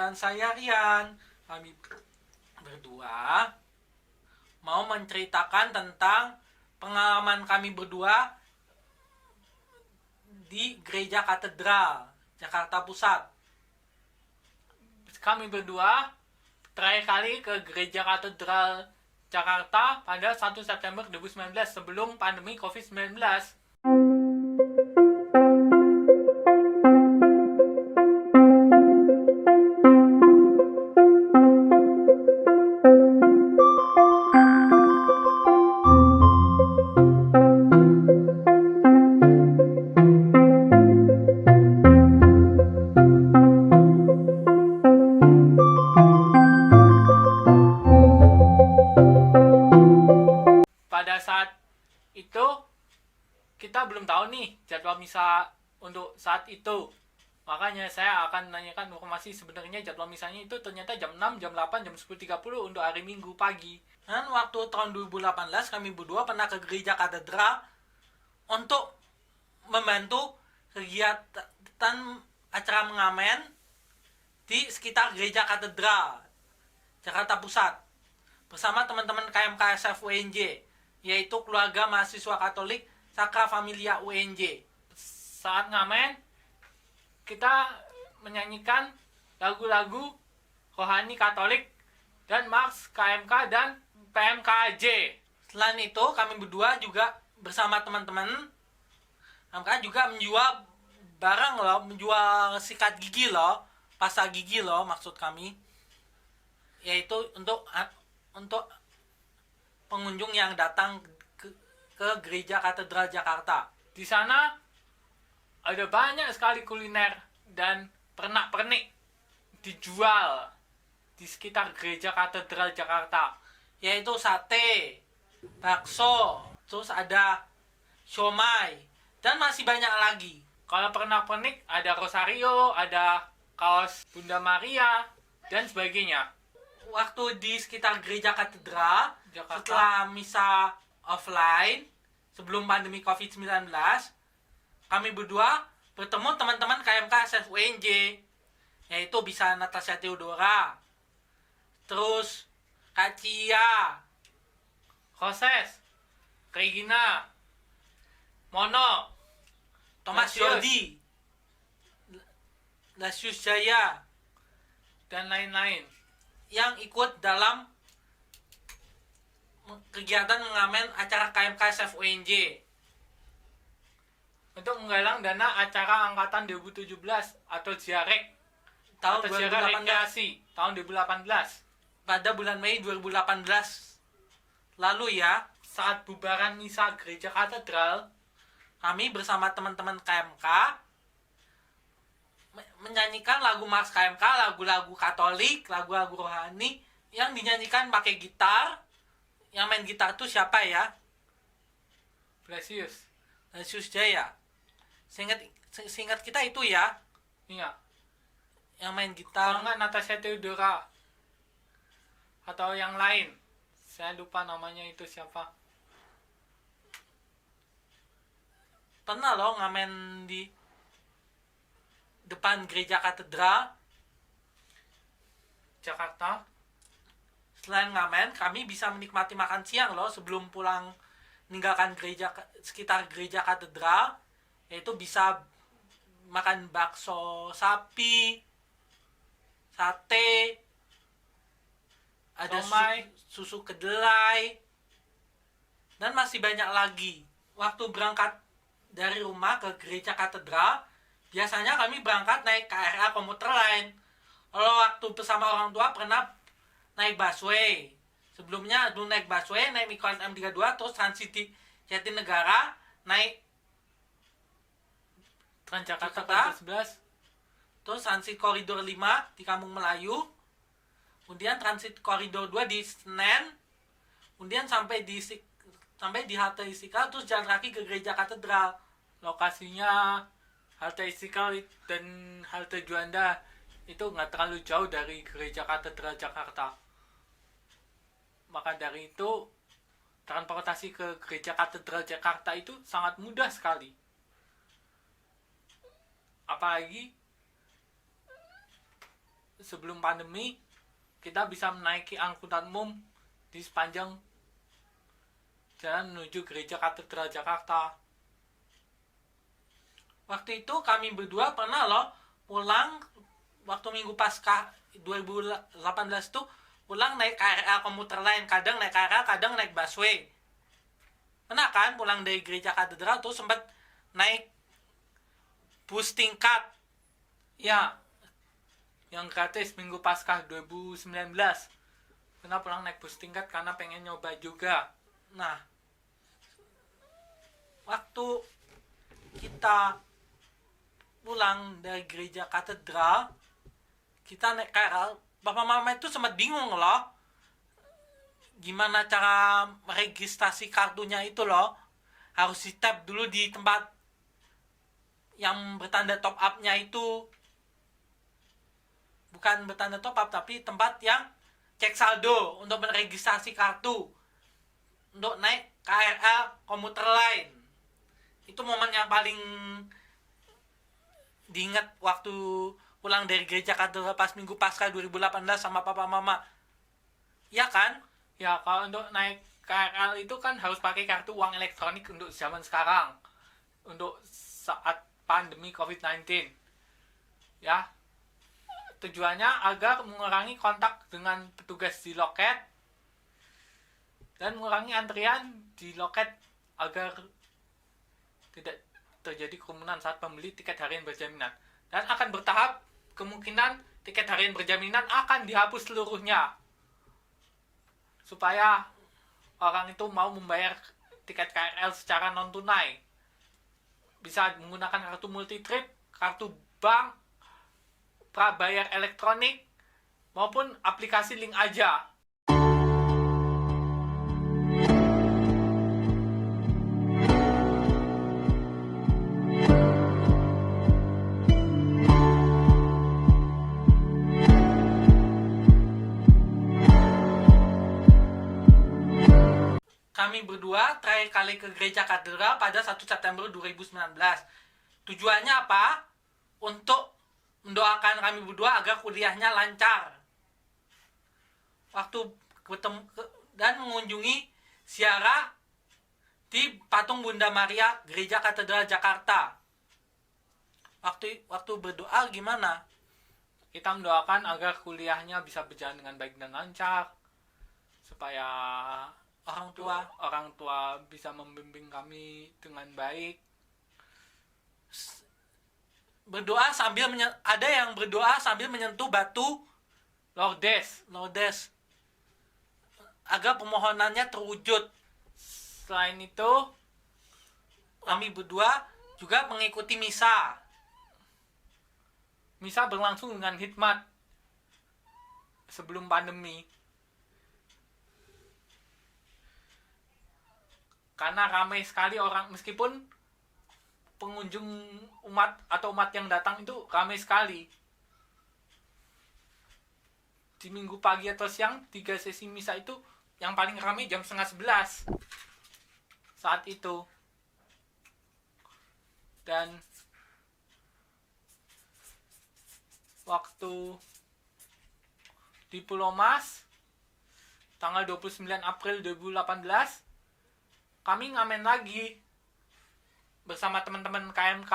dan saya Rian. Kami berdua mau menceritakan tentang pengalaman kami berdua di Gereja Katedral Jakarta Pusat. Kami berdua terakhir kali ke Gereja Katedral Jakarta pada 1 September 2019 sebelum pandemi COVID-19. Pada saat itu kita belum tahu nih jadwal misa untuk saat itu. Makanya saya akan menanyakan informasi sebenarnya jadwal misanya itu ternyata jam 6, jam 8, jam 10.30 untuk hari Minggu pagi. Dan waktu tahun 2018 kami berdua pernah ke Gereja Katedral untuk membantu kegiatan acara mengamen di sekitar Gereja Katedral Jakarta Pusat bersama teman-teman KMK SF UNJ, yaitu Keluarga Mahasiswa Katolik Sacra Familia UNJ. Saat ngamen, kita menyanyikan lagu-lagu rohani Katolik dan Mars KMK dan PMKJ. Selain itu, kami berdua juga bersama teman-teman KMK juga menjual barang loh, menjual sikat gigi loh, pasta gigi loh maksud kami, yaitu untuk pengunjung yang datang ke Gereja Katedral Jakarta. Di sana ada banyak sekali kuliner dan pernak-pernik dijual di sekitar Gereja Katedral Jakarta, yaitu sate, bakso, terus ada siomay, dan masih banyak lagi. Kalau pernak-pernik ada rosario, ada kaos Bunda Maria, dan sebagainya. Waktu di sekitar Gereja Katedral Jakarta, setelah misa offline sebelum pandemi COVID-19, kami berdua bertemu teman-teman KMK SF UNJ, yaitu bisa Natasha Theodora, terus Kak Cia, Hoses, Regina, Mono, Thomas Jordi, Lasius Jaya, dan lain-lain yang ikut dalam kegiatan mengamen acara KMK SF UNJ untuk menggalang dana acara angkatan 2017 atau JAREK tahun 2018 tahun 2018 pada bulan Mei 2018 lalu ya. Saat bubaran misa Gereja Katedral, kami bersama teman-teman KMK menyanyikan lagu Mars KMK, lagu-lagu Katolik, lagu-lagu rohani yang dinyanyikan pakai gitar. Yang main gitar tuh siapa ya? Lasius Jaya. Seingat kita itu ya. Iya. Yang main gitar. Enggak Natasha Theodora. Atau yang lain. Saya lupa namanya itu siapa. Pernah loh ngamen di depan Gereja Katedral Jakarta. Selain ngamen, kami bisa menikmati makan siang loh sebelum pulang meninggalkan sekitar Gereja Katedral, yaitu bisa makan bakso sapi, sate, ada susu kedelai, dan masih banyak lagi. Waktu berangkat dari rumah ke Gereja Katedral, biasanya kami berangkat naik KRL komuter lain. Kalau waktu bersama orang tua pernah naik busway. Sebelumnya dulu naik busway, naik Mikolas M32, terus Transcity Jatinegara, naik Transjakarta 11, terus Transit Koridor 5 di Kampung Melayu, kemudian Transit Koridor 2 di Senen, kemudian sampai di halte Istiqlal, terus jalan kaki ke Gereja Katedral. Lokasinya halte Istiqlal dan halte Juanda itu nggak terlalu jauh dari Gereja Katedral Jakarta. Maka dari itu transportasi ke Gereja Katedral Jakarta itu sangat mudah sekali. Apalagi sebelum pandemi kita bisa menaiki angkutan umum di sepanjang jalan menuju Gereja Katedral Jakarta. Waktu itu kami berdua pernah loh pulang waktu Minggu Paskah 2018 tuh pulang naik KRL komuter lain, kadang naik KRL, kadang naik busway. Pernah kan pulang dari Gereja Katedral tuh sempat naik bus tingkat. Ya, yang gratis Minggu Paskah 2019. Pernah pulang naik bus tingkat karena pengen nyoba juga. Nah, waktu kita pulang dari Gereja Katedral, kita naik KRL, Bapak Mama itu sempat bingung loh gimana cara meregistrasi kartunya itu loh. Harus di tap dulu di tempat yang bertanda top up-nya itu. Bukan bertanda top up, tapi tempat yang cek saldo untuk meregistrasi kartu untuk naik KRL komuter lain. Itu momen yang paling diingat waktu pulang dari Gereja Katedral pas Minggu Paskah 2018 sama Papa Mama. Ya kan? Ya, kalau untuk naik KRL itu kan harus pakai kartu uang elektronik untuk zaman sekarang. Untuk saat pandemi COVID-19. Ya. Tujuannya agar mengurangi kontak dengan petugas di loket dan mengurangi antrian di loket agar tidak terjadi kerumunan saat pembeli tiket harian berjaminan. Dan akan bertahap, kemungkinan tiket harian berjaminan akan dihapus seluruhnya. Supaya orang itu mau membayar tiket KRL secara non-tunai. Bisa menggunakan kartu multitrip, kartu bank, prabayar elektronik, maupun aplikasi link aja. Kami berdua terakhir kali ke Gereja Katedral pada 1 September 2019. Tujuannya apa? Untuk mendoakan kami berdua agar kuliahnya lancar. Waktu ketemu dan mengunjungi ziarah di patung Bunda Maria Gereja Katedral Jakarta. Waktu berdoa gimana? Kita mendoakan agar kuliahnya bisa berjalan dengan baik dan lancar, supaya orang tua bisa membimbing kami dengan baik. Berdoa sambil ada yang berdoa sambil menyentuh batu Lourdes agar permohonannya terwujud. Selain itu, kami berdua juga mengikuti misa. Misa berlangsung dengan hikmat sebelum pandemi. Karena ramai sekali orang, meskipun pengunjung umat yang datang itu ramai sekali. Di minggu pagi atau siang, 3 sesi misa itu yang paling ramai jam 10:30 saat itu. Dan waktu di Pulau Mas tanggal 29 April 2018 kami ngamen lagi bersama teman-teman KMK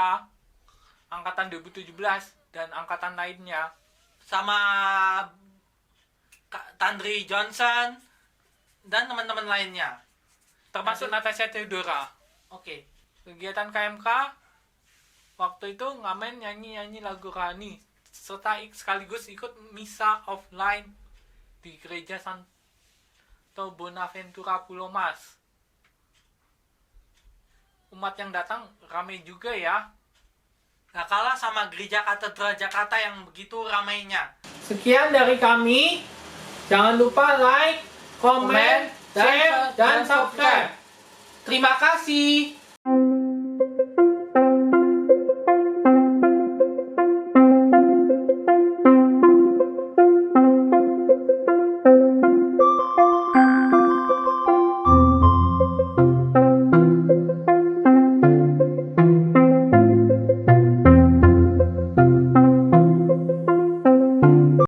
angkatan 2017 dan angkatan lainnya, sama Tandri Johnson dan teman-teman lainnya, termasuk Natasha Theodora. Oke. Kegiatan KMK waktu itu ngamen nyanyi lagu rohani serta sekaligus ikut misa offline di Gereja Santo Bonaventura Pulau Mas. Umat yang datang ramai juga ya. Gak kalah sama Gereja Katedral Jakarta yang begitu ramainya. Sekian dari kami. Jangan lupa like, komen, share, dan subscribe. Terima kasih.